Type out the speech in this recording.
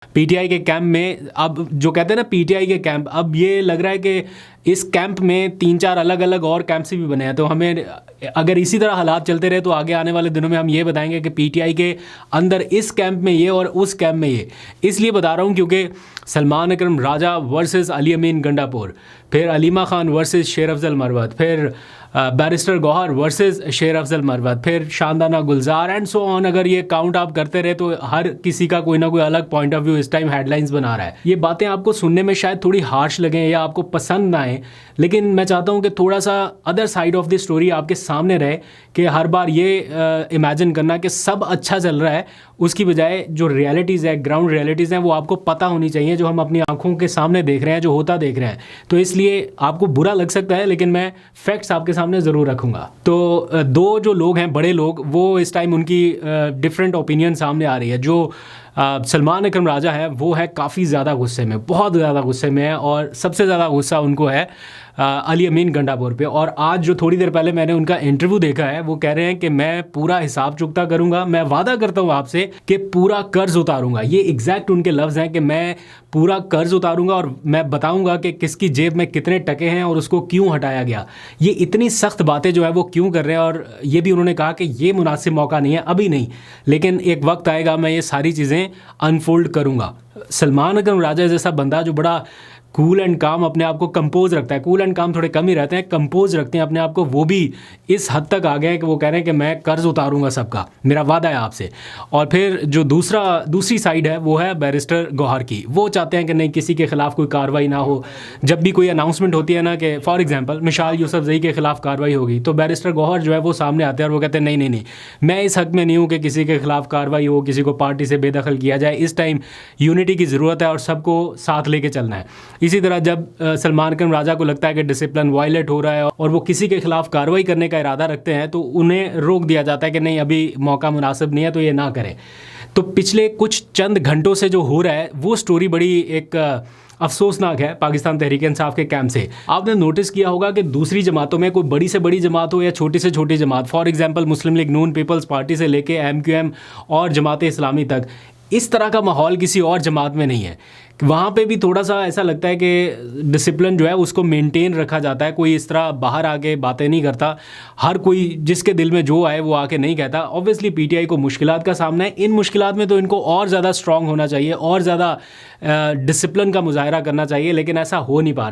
PTI के camp में अब जो कहते हैं ना पीटीआई के कैंप, अब ये लग रहा है कि इस कैंप में 3-4 अलग अलग और कैंप से भी बने हैं। तो हमें अगर इसी तरह हालात चलते रहे तो आगे आने वाले दिनों में हम ये बताएंगे कि पीटीआई के अंदर इस कैंप में ये और उस कैंप में ये। इसलिए बता रहा हूँ क्योंकि सलमान अकरम राजा वर्सेस अली अमीन गंडापुर, फिर अलीमा खान वर्सेस शेर अफजल मरवत, फिर बैरिस्टर गौहर वर्सेस शेर अफजल मरवत, फिर शानदाना गुलजार एंड सो ऑन। अगर ये काउंट आप करते रहे तो हर किसी का कोई ना कोई अलग पॉइंट ऑफ व्यू इस टाइम हेडलाइंस बना रहा है। ये बातें आपको सुनने में शायद थोड़ी हार्श लगें या आपको पसंद ना आए, लेकिन मैं चाहता हूँ कि थोड़ा सा other side of the story आपके सामने रहे कि हर बार ये इमेजिन करना कि सब अच्छा चल रहा है, उसकी बजाय जो रियलिटीज़ है, ग्राउंड रियलिटीज़ हैं, वो आपको पता होनी चाहिए, जो हम अपनी आंखों के सामने देख रहे हैं, जो होता देख रहे हैं। तो इसलिए आपको बुरा लग सकता है, लेकिन मैं फैक्ट्स आपके सामने ज़रूर रखूँगा। तो दो जो लोग हैं, बड़े लोग, वो इस टाइम उनकी डिफरेंट ओपिनियन सामने आ रही है। जो सलमान अकरम राजा है वो है काफ़ी ज़्यादा गुस्से में, बहुत ज़्यादा गुस्से में है, और सबसे ज़्यादा गुस्सा उनको है अली अमीन गंडापुर पे। और आज जो थोड़ी देर पहले मैंने उनका इंटरव्यू देखा है, वो कह रहे हैं कि मैं पूरा हिसाब चुकता करूंगा, मैं वादा करता हूं आपसे कि पूरा कर्ज उतारूंगा। ये एग्जैक्ट उनके लफ्ज़ हैं कि मैं पूरा कर्ज उतारूंगा और मैं बताऊंगा कि किसकी जेब में कितने टके हैं और उसको क्यों हटाया गया। ये इतनी सख्त बातें जो है वो क्यों कर रहे हैं, और ये भी उन्होंने कहा कि ये मुनासिब मौका नहीं है, अभी नहीं, लेकिन एक वक्त आएगा मैं ये सारी चीज़ें अनफोल्ड करूंगा। सलमान अकरम राजा जैसा बंदा जो बड़ा कूल एंड काम अपने आप को कंपोज रखता है, कूल एंड काम थोड़े कम ही रहते हैं, कंपोज रखते हैं अपने आप को, वो भी इस हद तक आ गए हैं कि वो कह रहे हैं कि मैं कर्ज उतारूंगा सबका, मेरा वादा है आपसे। और फिर जो दूसरी साइड है वो है बैरिस्टर गौहर की। वो चाहते हैं कि नहीं, किसी के खिलाफ कोई कार्रवाई ना हो। जब भी कोई अनाउंसमेंट होती है ना कि फॉर एग्जाम्पल मिसाल यूसुफजई के खिलाफ कार्रवाई होगी, तो बैरिस्टर गौहर जो है वो सामने आते हैं और वो कहते हैं नहीं नहीं नहीं, मैं इस हक में नहीं हूँ कि किसी के खिलाफ कार्रवाई हो, किसी को पार्टी से बेदखल किया जाए। इस टाइम यूनिटी की ज़रूरत है और सबको साथ लेके चलना है। इसी तरह जब सलमान अकरम राजा को लगता है कि डिसिप्लिन वायलेट हो रहा है और वो किसी के खिलाफ कार्रवाई करने का इरादा रखते हैं, तो उन्हें रोक दिया जाता है कि नहीं, अभी मौका मुनासिब नहीं है, तो ये ना करें। तो पिछले कुछ चंद घंटों से जो हो रहा है वो स्टोरी बड़ी एक अफसोसनाक है पाकिस्तान तहरीक इंसाफ के कैंप से। आपने नोटिस किया होगा कि दूसरी जमातों में, कोई बड़ी से बड़ी जमात हो या छोटी से छोटी जमात, for example Muslim League Noon, Peoples Party से लेके MQM और जमात इस्लामी तक, इस तरह का माहौल किसी और जमात में नहीं है। वहाँ पे भी थोड़ा सा ऐसा लगता है कि डिसिप्लिन जो है उसको मेंटेन रखा जाता है, कोई इस तरह बाहर आके बातें नहीं करता, हर कोई जिसके दिल में जो आए वो आके नहीं कहता। ऑब्वियसली पीटीआई को मुश्किलात का सामना है, इन मुश्किलात में तो इनको और ज़्यादा स्ट्रॉन्ग होना चाहिए और ज़्यादा डिसिप्लिन का मुजाहरा करना चाहिए, लेकिन ऐसा हो नहीं पा रहा।